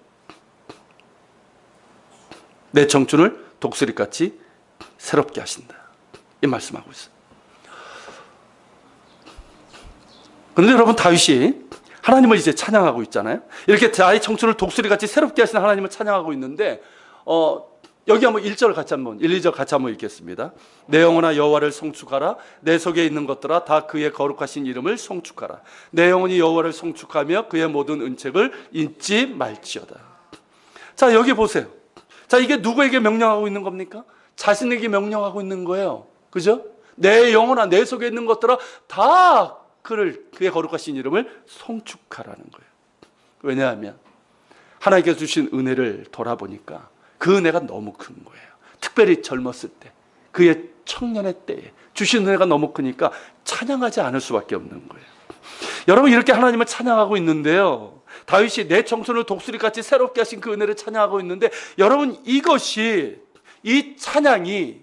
내 청춘을 독수리같이 새롭게 하신다, 이 말씀하고 있어요. 그런데 여러분, 다윗이 하나님을 이제 찬양하고 있잖아요. 이렇게 나의 청춘을 독수리같이 새롭게 하시는 하나님을 찬양하고 있는데, 여기 한번 1절 같이 한번, 1, 2절 같이 한번 읽겠습니다. 내 영혼아 여호와를 송축하라. 내 속에 있는 것들아 다 그의 거룩하신 이름을 송축하라. 내 영혼이 여호와를 송축하며 그의 모든 은책을 잊지 말지어다. 자, 여기 보세요. 자, 이게 누구에게 명령하고 있는 겁니까? 자신에게 명령하고 있는 거예요. 그죠? 내 영혼아, 내 속에 있는 것들아 다 그의 거룩하신 이름을 송축하라는 거예요. 왜냐하면 하나님께서 주신 은혜를 돌아보니까 그 은혜가 너무 큰 거예요. 특별히 젊었을 때, 그의 청년의 때에 주신 은혜가 너무 크니까 찬양하지 않을 수밖에 없는 거예요. 여러분, 이렇게 하나님을 찬양하고 있는데요, 다윗이 내 청춘을 독수리같이 새롭게 하신 그 은혜를 찬양하고 있는데, 여러분, 이 찬양이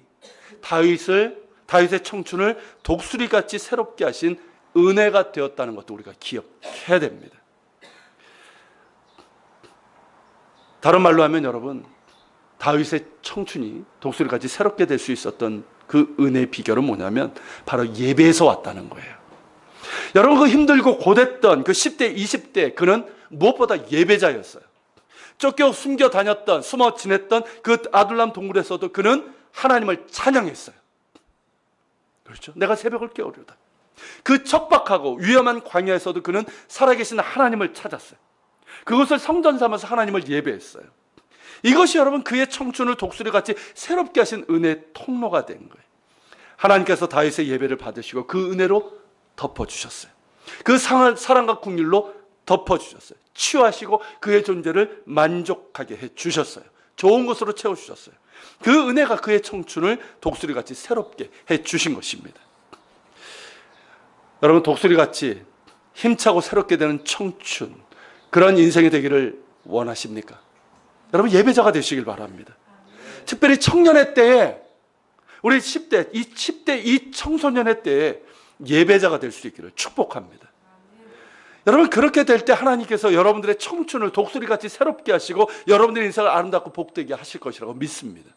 다윗의 청춘을 독수리같이 새롭게 하신 은혜가 되었다는 것도 우리가 기억해야 됩니다. 다른 말로 하면 여러분, 다윗의 청춘이 독수리같이 새롭게 될 수 있었던 그 은혜의 비결은 뭐냐면 바로 예배에서 왔다는 거예요. 여러분, 그 힘들고 고됐던 그 10대, 20대 그는 무엇보다 예배자였어요. 쫓겨 숨겨 다녔던, 숨어 지냈던 그 아둘람 동굴에서도 그는 하나님을 찬양했어요. 그렇죠? 내가 새벽을 깨우려다. 그 척박하고 위험한 광야에서도 그는 살아계신 하나님을 찾았어요. 그것을 성전 삼아서 하나님을 예배했어요. 이것이 여러분 그의 청춘을 독수리같이 새롭게 하신 은혜의 통로가 된 거예요. 하나님께서 다윗의 예배를 받으시고 그 은혜로 덮어주셨어요. 그 사랑과 긍휼로 덮어주셨어요. 치유하시고 그의 존재를 만족하게 해주셨어요. 좋은 것으로 채워주셨어요. 그 은혜가 그의 청춘을 독수리같이 새롭게 해주신 것입니다. 여러분, 독수리같이 힘차고 새롭게 되는 청춘, 그런 인생이 되기를 원하십니까? 여러분, 예배자가 되시길 바랍니다. 특별히 청년의 때에, 우리 10대, 이 청소년의 때에 예배자가 될 수 있기를 축복합니다. 여러분, 그렇게 될 때 하나님께서 여러분들의 청춘을 독수리같이 새롭게 하시고 여러분들의 인생을 아름답고 복되게 하실 것이라고 믿습니다.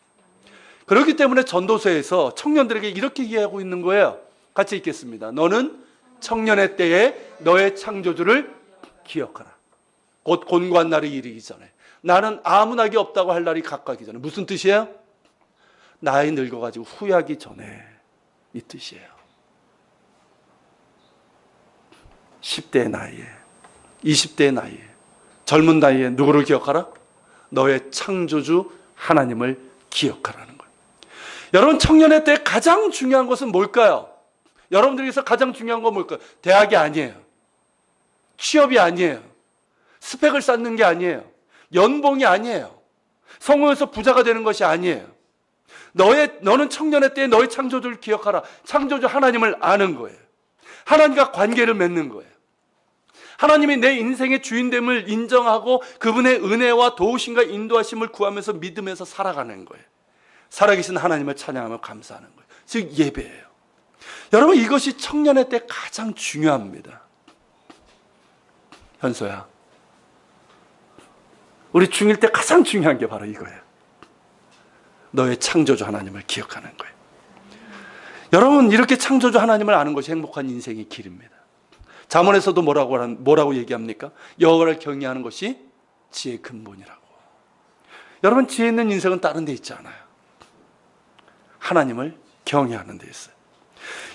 그렇기 때문에 전도서에서 청년들에게 이렇게 이야기하고 있는 거예요. 같이 읽겠습니다. 너는 청년의 때에 너의 창조주를 기억하라. 곧 곤고한 날이 이르기 전에, 나는 아무 낙이 없다고 할 날이 가까이기 전에. 무슨 뜻이에요? 나이 늙어가지고 후회하기 전에, 이 뜻이에요. 10대의 나이에, 20대의 나이에, 젊은 나이에 누구를 기억하라? 너의 창조주 하나님을 기억하라는 거예요. 여러분, 청년의 때 가장 중요한 것은 뭘까요? 여러분들에게서 가장 중요한 건 뭘까요? 대학이 아니에요. 취업이 아니에요. 스펙을 쌓는 게 아니에요. 연봉이 아니에요. 성공해서 부자가 되는 것이 아니에요. 너는 청년의 때에 너의 창조주를 기억하라. 창조주 하나님을 아는 거예요. 하나님과 관계를 맺는 거예요. 하나님이 내 인생의 주인됨을 인정하고 그분의 은혜와 도우심과 인도하심을 구하면서 믿으면서 살아가는 거예요. 살아계신 하나님을 찬양하며 감사하는 거예요. 즉 예배예요. 여러분, 이것이 청년의 때 가장 중요합니다. 현소야, 우리 중1 때 가장 중요한 게 바로 이거예요. 너의 창조주 하나님을 기억하는 거예요. 여러분, 이렇게 창조주 하나님을 아는 것이 행복한 인생의 길입니다. 잠언에서도 뭐라고 얘기합니까? 여호와를 경외하는 것이 지혜의 근본이라고. 여러분, 지혜 있는 인생은 다른 데 있지 않아요. 하나님을 경외하는 데 있어요.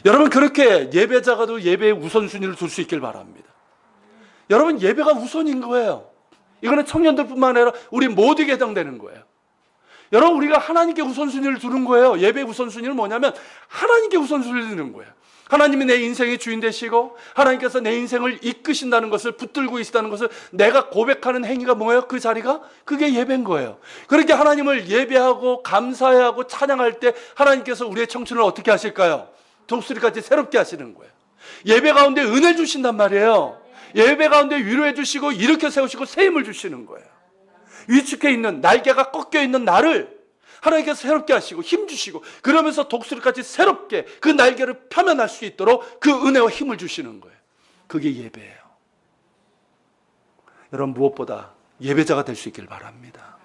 여러분, 그렇게 예배자가도 예배의 우선순위를 둘 수 있길 바랍니다. 여러분, 예배가 우선인 거예요. 이거는 청년들뿐만 아니라 우리 모두에게 해당되는 거예요. 여러분, 우리가 하나님께 우선순위를 두는 거예요. 예배의 우선순위는 뭐냐면 하나님께 우선순위를 두는 거예요. 하나님이 내 인생의 주인 되시고 하나님께서 내 인생을 이끄신다는 것을 붙들고 계시다는 것을 내가 고백하는 행위가 뭐예요? 그 자리가? 그게 예배인 거예요. 그렇게 하나님을 예배하고 감사하고 찬양할 때 하나님께서 우리의 청춘을 어떻게 하실까요? 독수리같이 새롭게 하시는 거예요. 예배 가운데 은혜를 주신단 말이에요. 예배 가운데 위로해 주시고 일으켜 세우시고 새 힘을 주시는 거예요. 위축해 있는, 날개가 꺾여 있는 나를 하나님께서 새롭게 하시고 힘 주시고, 그러면서 독수리같이 새롭게 그 날개를 펴면할 수 있도록 그 은혜와 힘을 주시는 거예요. 그게 예배예요. 여러분, 무엇보다 예배자가 될 수 있기를 바랍니다.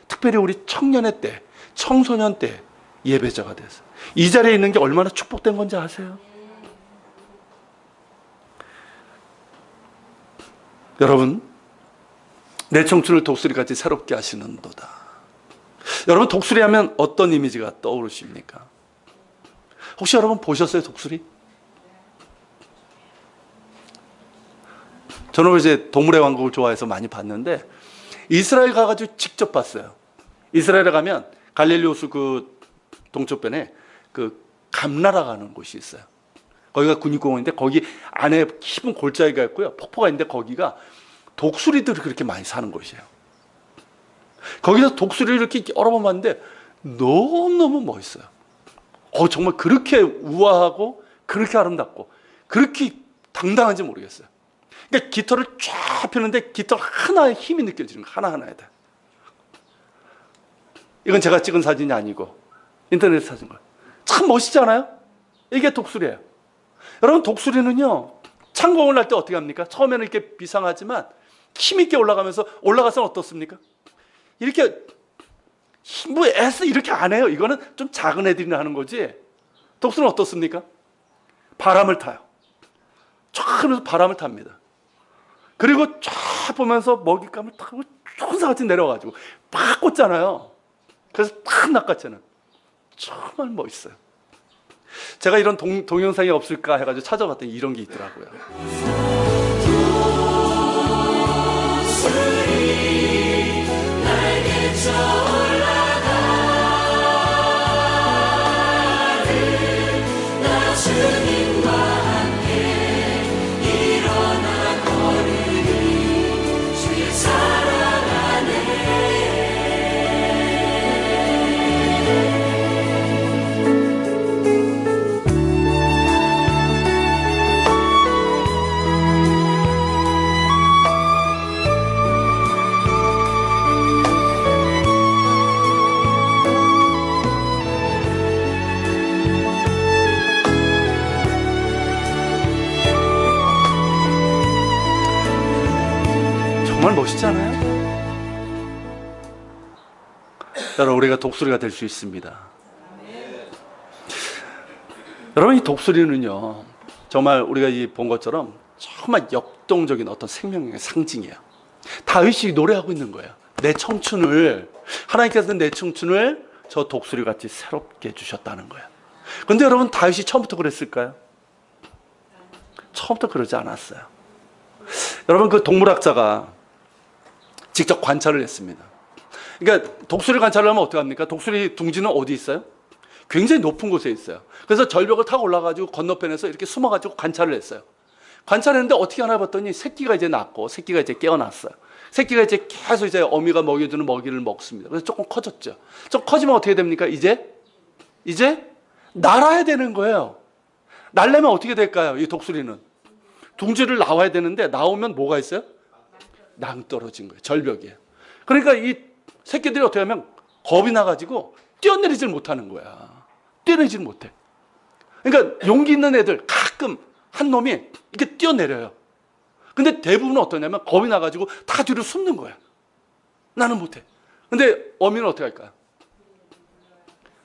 특별히 우리 청년의 때, 청소년 때 예배자가 돼서 이 자리에 있는 게 얼마나 축복된 건지 아세요? 여러분, 내 청춘을 독수리같이 새롭게 하시는도다. 여러분, 독수리 하면 어떤 이미지가 떠오르십니까? 혹시 여러분 보셨어요, 독수리? 저는 이제 동물의 왕국을 좋아해서 많이 봤는데 이스라엘 가가지고 직접 봤어요. 이스라엘에 가면 갈릴리 호수 그 동쪽변에 그 감나라가 하는 곳이 있어요. 거기가 군립공원인데 거기 안에 깊은 골짜기가 있고요. 폭포가 있는데 거기가 독수리들이 그렇게 많이 사는 곳이에요. 거기서 독수리를 이렇게 여러 번 봤는데 너무너무 멋있어요. 정말 그렇게 우아하고 그렇게 아름답고 그렇게 당당한지 모르겠어요. 그러니까 깃털을 쫙 펴는데 깃털 하나에 힘이 느껴지는 거예요. 하나하나에다. 이건 제가 찍은 사진이 아니고 인터넷에 찾은 거예요. 참 멋있지 않아요? 이게 독수리예요. 여러분, 독수리는요, 창공을 할 때 어떻게 합니까? 처음에는 이렇게 비상하지만 힘있게 올라가서는 어떻습니까? 이렇게 뭐 애써 이렇게 안 해요. 이거는 좀 작은 애들이나 하는 거지. 독수리는 어떻습니까? 바람을 타요. 쫙 하면서 바람을 탑니다. 그리고 쫙 보면서 먹잇감을 타고 천사같이 내려가지고 팍 꽂잖아요. 그래서 팍 낚아채는. 정말 멋있어요. 제가 이런 동영상이 없을까 해가지고 찾아봤더니 이런 게 있더라고요. 주님과 함께 일어나 걸으니 주의 사랑 안에 정말 멋있잖아요. 여러분, 우리가 독수리가 될 수 있습니다. 여러분, 이 독수리는요, 정말 우리가 본 것처럼 정말 역동적인 어떤 생명의 상징이에요. 다윗이 노래하고 있는 거예요. 내 청춘을, 하나님께서 내 청춘을 저 독수리 같이 새롭게 해주셨다는 거예요. 그런데 여러분, 다윗이 처음부터 그랬을까요? 처음부터 그러지 않았어요. 여러분, 그 동물학자가 직접 관찰을 했습니다. 그러니까 독수리 관찰을 하면 어떡합니까? 독수리 둥지는 어디 있어요? 굉장히 높은 곳에 있어요. 그래서 절벽을 타고 올라가지고 건너편에서 이렇게 숨어가지고 관찰을 했어요. 관찰했는데 어떻게 하나 봤더니 새끼가 이제 낳고 새끼가 이제 깨어났어요. 새끼가 이제 계속 이제 어미가 먹여주는 먹이를 먹습니다. 그래서 조금 커졌죠. 좀 커지면 어떻게 됩니까? 이제 날아야 되는 거예요. 날려면 어떻게 될까요? 이 독수리는 둥지를 나와야 되는데 나오면 뭐가 있어요? 낭떠러진 거예요. 절벽이에요. 그러니까 이 새끼들이 어떻게 하면 겁이 나가지고 뛰어내리질 못하는 거야. 뛰어내리질 못해. 그러니까 용기 있는 애들 가끔 한 놈이 이렇게 뛰어내려요. 근데 대부분은 어떠냐면 겁이 나가지고 다 뒤로 숨는 거야. 나는 못해. 근데 어미는 어떻게 할까요?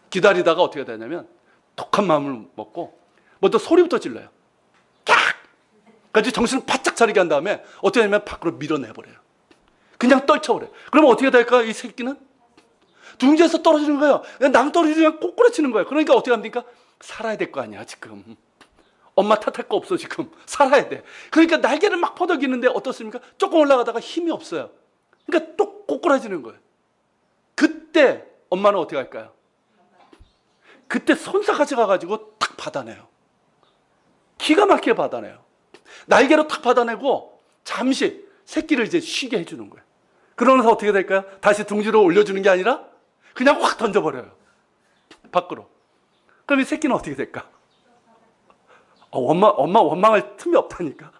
기다리다가 어떻게 되냐면 독한 마음을 먹고 먼저 소리부터 질러요. 그래서 정신을 바짝 차리게 한 다음에 어떻게 하냐면 밖으로 밀어내버려요. 그냥 떨쳐버려요. 그러면 어떻게 될까요? 이 새끼는 둥지에서 떨어지는 거예요. 낭떠러지면 꼬꾸라치는 거예요. 그러니까 어떻게 합니까? 살아야 될 거 아니야 지금. 엄마 탓할 거 없어 지금. 살아야 돼. 그러니까 날개를 막 퍼덕이는데 어떻습니까? 조금 올라가다가 힘이 없어요. 그러니까 또 꼬꾸라지는 거예요. 그때 엄마는 어떻게 할까요? 그때 손싸가지 가가지고 탁 받아내요. 기가 막히게 받아내요. 날개로 탁 받아내고 잠시 새끼를 이제 쉬게 해주는 거예요. 그러면서 어떻게 될까요? 다시 둥지로 올려주는 게 아니라 그냥 확 던져버려요. 밖으로. 그럼 이 새끼는 어떻게 될까? 엄마 원망할 틈이 없다니까.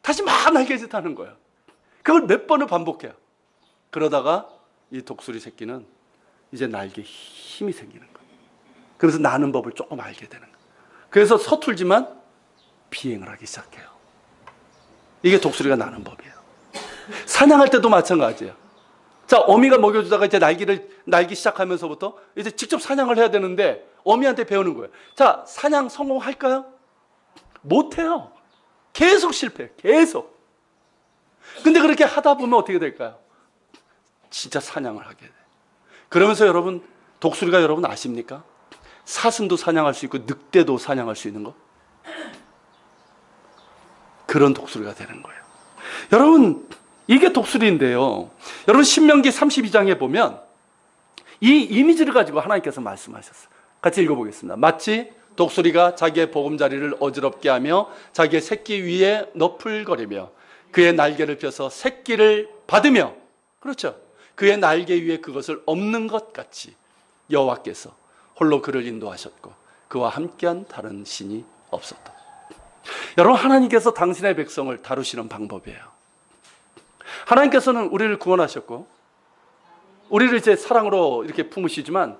다시 막 날개짓 하는 거예요. 그걸 몇 번을 반복해요. 그러다가 이 독수리 새끼는 이제 날개에 힘이 생기는 거예요. 그래서 나는 법을 조금 알게 되는 거예요. 그래서 서툴지만 비행을 하기 시작해요. 이게 독수리가 나는 법이에요. 사냥할 때도 마찬가지예요. 자, 어미가 먹여주다가 이제 날기 시작하면서부터 이제 직접 사냥을 해야 되는데 어미한테 배우는 거예요. 자, 사냥 성공할까요? 못해요. 계속 실패해요. 계속. 근데 그렇게 하다 보면 어떻게 될까요? 진짜 사냥을 하게 돼요. 그러면서 여러분, 독수리가 여러분 아십니까? 사슴도 사냥할 수 있고 늑대도 사냥할 수 있는 거. 그런 독수리가 되는 거예요. 여러분, 이게 독수리인데요. 여러분, 신명기 32장에 보면 이 이미지를 가지고 하나님께서 말씀하셨어요. 같이 읽어보겠습니다. 마치 독수리가 자기의 보금자리를 어지럽게 하며 자기의 새끼 위에 너풀거리며 그의 날개를 펴서 새끼를 받으며, 그렇죠, 그의 날개 위에 그것을 엎는 것 같이 여호와께서 홀로 그를 인도하셨고 그와 함께한 다른 신이 없었다. 여러분, 하나님께서 당신의 백성을 다루시는 방법이에요. 하나님께서는 우리를 구원하셨고 우리를 이제 사랑으로 이렇게 품으시지만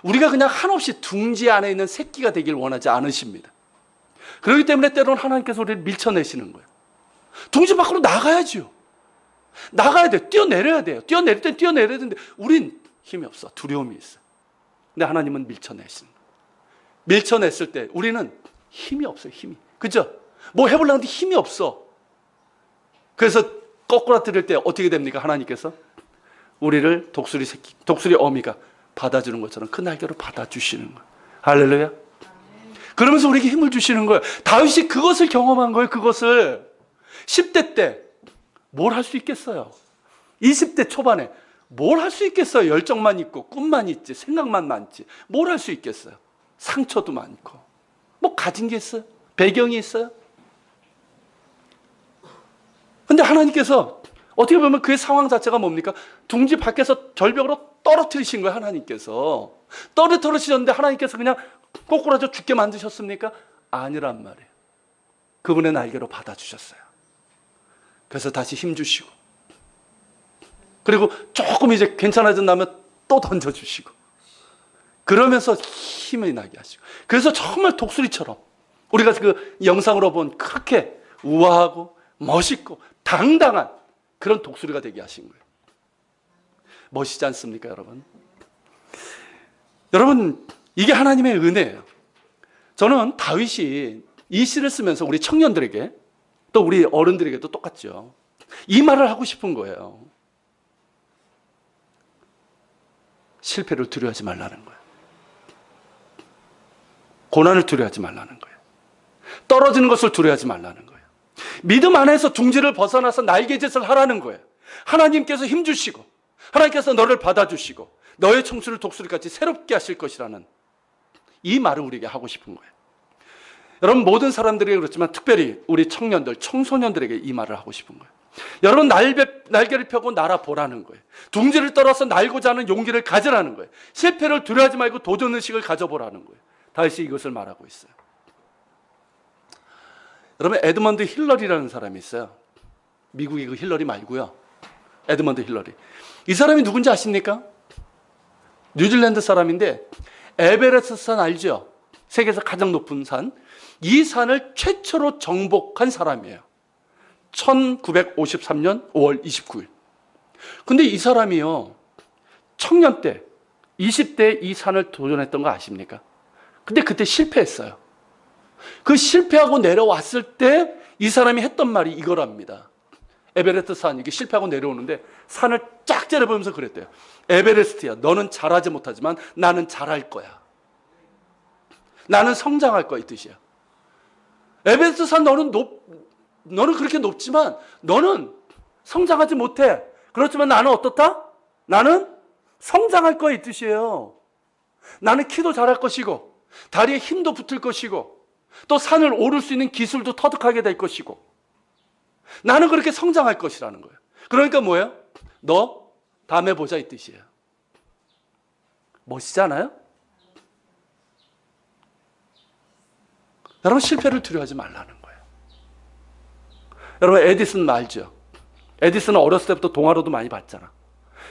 우리가 그냥 한없이 둥지 안에 있는 새끼가 되길 원하지 않으십니다. 그렇기 때문에 때로는 하나님께서 우리를 밀쳐내시는 거예요. 둥지 밖으로 나가야죠. 나가야 돼요. 뛰어내려야 돼요. 뛰어내릴 땐 뛰어내려야 되는데 우린 힘이 없어. 두려움이 있어. 근데 하나님은 밀쳐내시는 거예요. 밀쳐냈을 때 우리는 힘이 없어요. 힘이. 그죠? 뭐 해보려고 하는데 힘이 없어. 그래서 거꾸라뜨릴 때 어떻게 됩니까? 하나님께서 우리를 독수리 어미가 받아주는 것처럼 그 날개로 받아주시는 거예요. 할렐루야. 그러면서 우리에게 힘을 주시는 거예요. 다윗이 그것을 경험한 거예요. 그것을 10대 때 뭘 할 수 있겠어요? 20대 초반에 뭘 할 수 있겠어요? 열정만 있고 꿈만 있지 생각만 많지 뭘 할 수 있겠어요? 상처도 많고 뭐 가진 게 있어요? 배경이 있어요? 근데 하나님께서 어떻게 보면 그의 상황 자체가 뭡니까? 둥지 밖에서 절벽으로 떨어뜨리신 거예요, 하나님께서. 떨어뜨리셨는데 하나님께서 그냥 꼬꾸라져 죽게 만드셨습니까? 아니란 말이에요. 그분의 날개로 받아주셨어요. 그래서 다시 힘주시고, 그리고 조금 이제 괜찮아진다면 또 던져주시고, 그러면서 힘이 나게 하시고, 그래서 정말 독수리처럼 우리가 그 영상으로 본 그렇게 우아하고 멋있고 당당한 그런 독수리가 되게 하신 거예요. 멋있지 않습니까, 여러분? 여러분, 이게 하나님의 은혜예요. 저는 다윗이 이 시를 쓰면서 우리 청년들에게, 또 우리 어른들에게도 똑같죠. 이 말을 하고 싶은 거예요. 실패를 두려워하지 말라는 거예요. 고난을 두려워하지 말라는 거예요. 떨어지는 것을 두려워하지 말라는 거예요. 믿음 안에서 둥지를 벗어나서 날개짓을 하라는 거예요. 하나님께서 힘주시고, 하나님께서 너를 받아주시고, 너의 청수를 독수리같이 새롭게 하실 것이라는 이 말을 우리에게 하고 싶은 거예요. 여러분, 모든 사람들에게 그렇지만 특별히 우리 청년들, 청소년들에게 이 말을 하고 싶은 거예요. 여러분, 날개를 펴고 날아보라는 거예요. 둥지를 떨어서 날고자 하는 용기를 가지라는 거예요. 실패를 두려워하지 말고 도전의식을 가져보라는 거예요. 다윗이 이것을 말하고 있어요. 여러분, 에드먼드 힐러리라는 사람이 있어요. 미국의 그 힐러리 말고요. 에드먼드 힐러리. 이 사람이 누군지 아십니까? 뉴질랜드 사람인데 에베레스트 산 알죠? 세계에서 가장 높은 산. 이 산을 최초로 정복한 사람이에요. 1953년 5월 29일. 근데 이 사람이요, 청년 때 20대에 이 산을 도전했던 거 아십니까? 근데 그때 실패했어요. 그 실패하고 내려왔을 때 이 사람이 했던 말이 이거랍니다. 에베레스트 산, 이게 실패하고 내려오는데 산을 쫙 째려보면서 그랬대요. 에베레스트야, 너는 잘하지 못하지만 나는 잘할 거야. 나는 성장할 거야, 이 뜻이야. 에베레스트 산, 너는 그렇게 높지만 너는 성장하지 못해. 그렇지만 나는 어떻다? 나는 성장할 거야, 이 뜻이에요. 나는 키도 잘할 것이고, 다리에 힘도 붙을 것이고, 또 산을 오를 수 있는 기술도 터득하게 될 것이고, 나는 그렇게 성장할 것이라는 거예요. 그러니까 뭐예요? 너 다음에 보자, 이 뜻이에요. 멋있지 않아요? 여러분, 실패를 두려워하지 말라는 거예요. 여러분, 에디슨 알죠? 에디슨은 어렸을 때부터 동화로도 많이 봤잖아.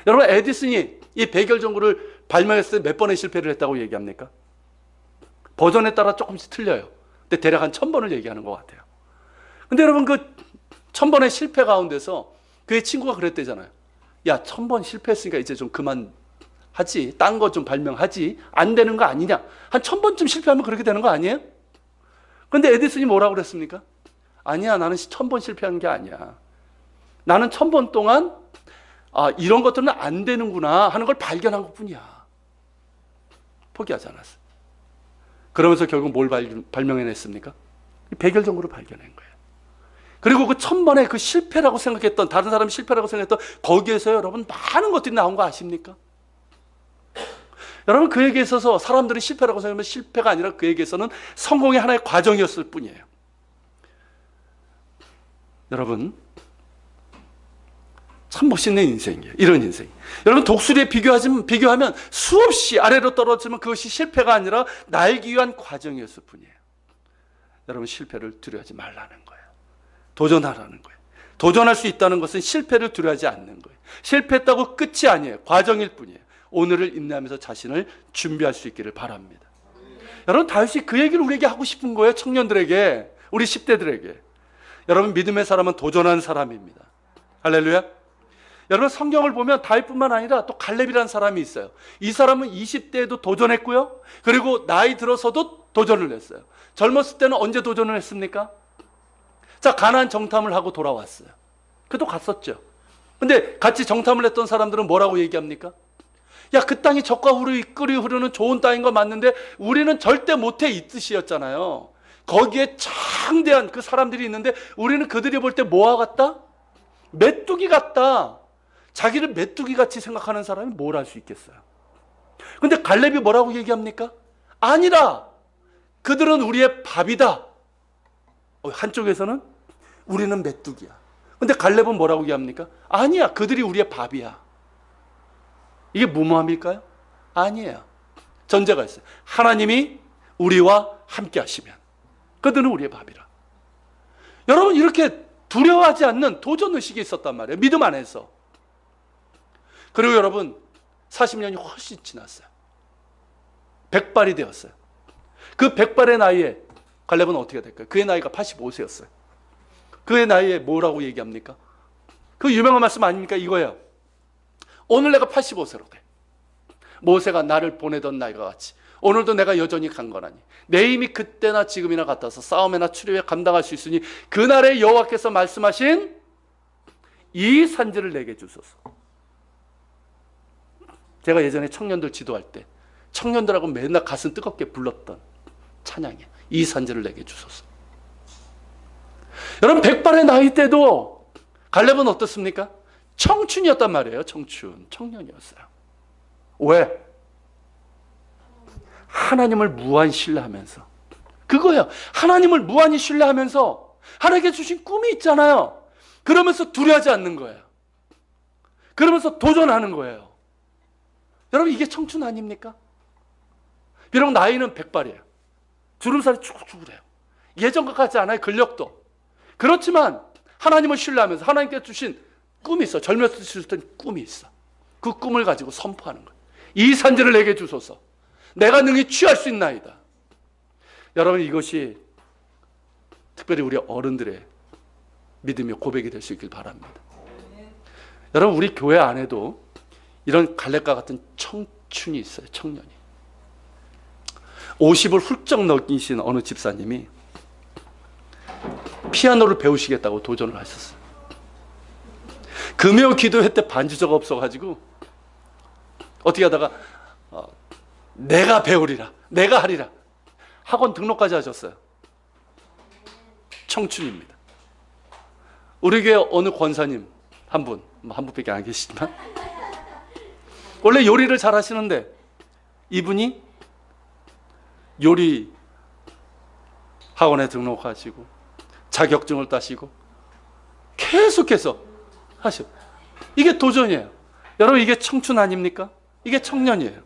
여러분, 에디슨이 이 백열전구를 발명했을 때 몇 번의 실패를 했다고 얘기합니까? 버전에 따라 조금씩 틀려요. 근데 대략 한 1000번을 얘기하는 것 같아요. 근데 여러분, 그 1000번의 실패 가운데서 그의 친구가 그랬대잖아요. 야, 1000번 실패했으니까 이제 좀 그만하지. 딴 거 좀 발명하지. 안 되는 거 아니냐. 한 1000번쯤 실패하면 그렇게 되는 거 아니에요? 근데 에디슨이 뭐라고 그랬습니까? 아니야, 나는 1000번 실패한 게 아니야. 나는 1000번 동안 이런 것들은 안 되는구나 하는 걸 발견한 것뿐이야. 포기하지 않았어요. 그러면서 결국 뭘 발명해냈습니까? 백열전구를 발견한 거예요. 그리고 그 1000번의 그 실패라고 생각했던, 다른 사람이 실패라고 생각했던 거기에서 여러분 많은 것들이 나온 거 아십니까? 여러분, 그에게 있어서 사람들이 실패라고 생각하면 실패가 아니라 그에게서는 성공의 하나의 과정이었을 뿐이에요. 여러분, 참 멋있는 인생이에요. 이런 인생. 여러분, 독수리에 비교하면 수없이 아래로 떨어지면 그것이 실패가 아니라 날기 위한 과정이었을 뿐이에요. 여러분, 실패를 두려워하지 말라는 거예요. 도전하라는 거예요. 도전할 수 있다는 것은 실패를 두려워하지 않는 거예요. 실패했다고 끝이 아니에요. 과정일 뿐이에요. 오늘을 인내하면서 자신을 준비할 수 있기를 바랍니다. 여러분, 다윗이 그 얘기를 우리에게 하고 싶은 거예요. 청년들에게, 우리 10대들에게. 여러분, 믿음의 사람은 도전하는 사람입니다. 할렐루야. 여러분, 성경을 보면 다윗뿐만 아니라 또 갈렙이라는 사람이 있어요. 이 사람은 20대에도 도전했고요. 그리고 나이 들어서도 도전을 했어요. 젊었을 때는 언제 도전을 했습니까? 자, 가나안 정탐을 하고 돌아왔어요. 그도 갔었죠. 근데 같이 정탐을 했던 사람들은 뭐라고 얘기합니까? 야, 그 땅이 젖과 꿀이 흐르는 좋은 땅인 거 맞는데 우리는 절대 못해, 이 뜻이었잖아요. 거기에 창대한 그 사람들이 있는데 우리는 그들이 볼 때 뭐와 같다? 메뚜기 같다. 자기를 메뚜기 같이 생각하는 사람이 뭘 할 수 있겠어요? 근데 갈렙이 뭐라고 얘기합니까? 아니라 그들은 우리의 밥이다. 한쪽에서는 우리는 메뚜기야. 근데 갈렙은 뭐라고 얘기합니까? 아니야, 그들이 우리의 밥이야. 이게 무모함일까요? 아니에요. 전제가 있어요. 하나님이 우리와 함께 하시면 그들은 우리의 밥이라. 여러분, 이렇게 두려워하지 않는 도전의식이 있었단 말이에요. 믿음 안에서. 그리고 여러분, 40년이 훨씬 지났어요. 백발이 되었어요. 그 백발의 나이에 갈렙은 어떻게 될까요? 그의 나이가 85세였어요. 그의 나이에 뭐라고 얘기합니까? 그 유명한 말씀 아닙니까? 이거예요. 오늘 내가 85세로 돼. 모세가 나를 보내던 나이가 같이 오늘도 내가 여전히 강건하니 내 힘이 그때나 지금이나 같아서 싸움이나 추리에 감당할 수 있으니 그날에 여호와께서 말씀하신 이 산지를 내게 주소서. 제가 예전에 청년들 지도할 때 청년들하고 맨날 가슴 뜨겁게 불렀던 찬양이에요. 이 산지를 내게 주소서. 여러분, 백발의 나이 때도 갈렙은 어떻습니까? 청춘이었단 말이에요. 청년이었어요. 왜? 하나님을 무한히 신뢰하면서. 그거예요. 하나님을 무한히 신뢰하면서 하나님께 주신 꿈이 있잖아요. 그러면서 두려워하지 않는 거예요. 그러면서 도전하는 거예요. 여러분, 이게 청춘 아닙니까? 비록 나이는 백발이에요. 주름살이 쭉쭉 해요. 예전과 같지 않아요. 근력도. 그렇지만 하나님을 신뢰하면서 하나님께 주신 꿈이 있어. 젊었을 때 주셨던 꿈이 있어. 그 꿈을 가지고 선포하는 거예요. 이 산지를 내게 주소서. 내가 능히 취할 수 있나이다. 여러분, 이것이 특별히 우리 어른들의 믿음의 고백이 될 수 있길 바랍니다. 여러분, 우리 교회 안에도 이런 갈렙과 같은 청춘이 있어요. 청년이. 50을 훌쩍 넘기신 어느 집사님이 피아노를 배우시겠다고 도전을 하셨어요. 금요 기도회 때 반주자가 없어가지고 어떻게 하다가 내가 배우리라, 내가 하리라 학원 등록까지 하셨어요. 청춘입니다. 우리 교회 어느 권사님 한 분밖에 안 계시지만 원래 요리를 잘 하시는데 이분이 요리 학원에 등록하시고 자격증을 따시고 계속해서 하셔. 이게 도전이에요. 여러분, 이게 청춘 아닙니까? 이게 청년이에요.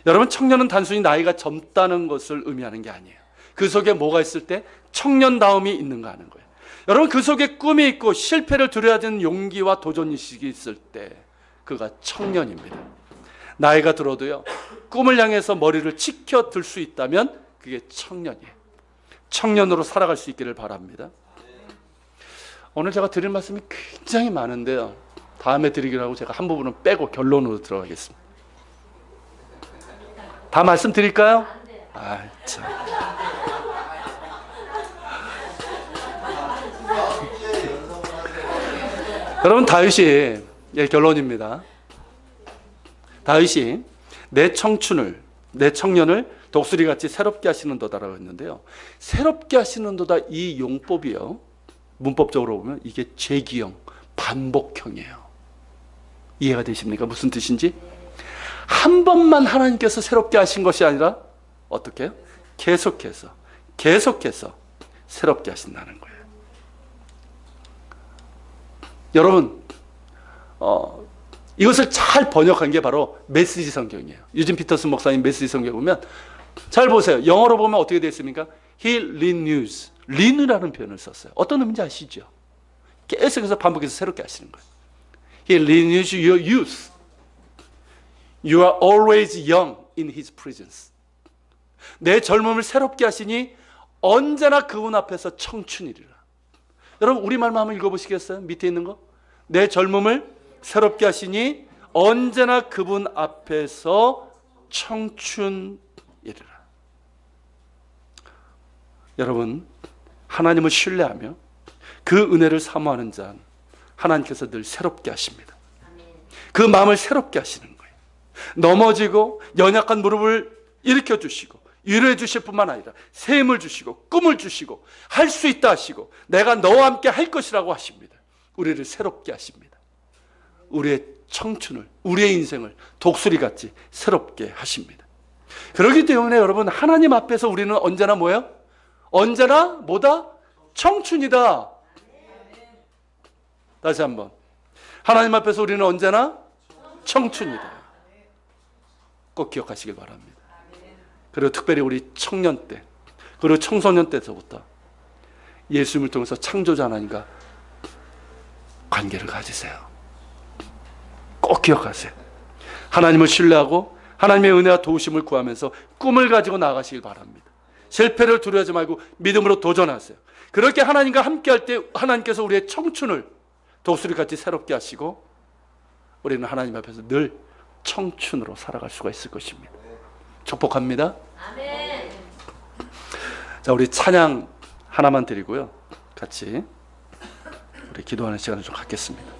여러분, 청년은 단순히 나이가 젊다는 것을 의미하는 게 아니에요. 그 속에 뭐가 있을 때 청년다움이 있는가 하는 거예요. 여러분, 그 속에 꿈이 있고 실패를 두려워하는 용기와 도전의식이 있을 때 그가 청년입니다. 나이가 들어도요, 꿈을 향해서 머리를 치켜들 수 있다면 그게 청년이에요. 청년으로 살아갈 수 있기를 바랍니다. 오늘 제가 드릴 말씀이 굉장히 많은데요, 다음에 드리기로 하고 제가 한 부분은 빼고 결론으로 들어가겠습니다. 다 말씀드릴까요? 아, 참. 여러분, 다윗이, 결론입니다. 다윗이 내 청년을 독수리같이 새롭게 하시는도다라고 했는데요. 새롭게 하시는도다, 이 용법이요, 문법적으로 보면 이게 재기형, 반복형이에요. 이해가 되십니까? 무슨 뜻인지? 한 번만 하나님께서 새롭게 하신 것이 아니라 어떻게 해요? 계속해서 새롭게 하신다는 거예요. 여러분, 이것을 잘 번역한 게 바로 메시지 성경이에요. 유진 피터슨 목사님 메시지 성경 보면 잘 보세요. 영어로 보면 어떻게 되어 있습니까? He renews, renew라는 표현을 썼어요. 어떤 의미인지 아시죠? 계속해서 반복해서 새롭게 하시는 거예요. He renews your youth. You are always young in His presence. 내 젊음을 새롭게 하시니 언제나 그분 앞에서 청춘이리라. 여러분, 우리말만 한번 읽어보시겠어요? 밑에 있는 거. 내 젊음을 새롭게 하시니 언제나 그분 앞에서 청춘이리라. 여러분, 하나님을 신뢰하며 그 은혜를 사모하는 자는 하나님께서 늘 새롭게 하십니다. 그 마음을 새롭게 하시는 거예요. 넘어지고 연약한 무릎을 일으켜 주시고 위로해 주실 뿐만 아니라 새 힘을 주시고 꿈을 주시고 할 수 있다 하시고 내가 너와 함께 할 것이라고 하십니다. 우리를 새롭게 하십니다. 우리의 청춘을, 우리의 인생을 독수리같이 새롭게 하십니다. 그렇기 때문에 여러분, 하나님 앞에서 우리는 언제나 뭐예요? 언제나 뭐다? 청춘이다. 다시 한번. 하나님 앞에서 우리는 언제나 청춘이다. 꼭 기억하시길 바랍니다. 그리고 특별히 우리 청년 때, 그리고 청소년 때서부터 예수님을 통해서 창조자 하나님과 관계를 가지세요. 꼭 기억하세요. 하나님을 신뢰하고 하나님의 은혜와 도우심을 구하면서 꿈을 가지고 나아가시길 바랍니다. 실패를 두려워하지 말고 믿음으로 도전하세요. 그렇게 하나님과 함께 할 때 하나님께서 우리의 청춘을 독수리같이 새롭게 하시고 우리는 하나님 앞에서 늘 청춘으로 살아갈 수가 있을 것입니다. 축복합니다. 아멘. 자, 우리 찬양 하나만 드리고요. 같이 우리 기도하는 시간을 좀 갖겠습니다.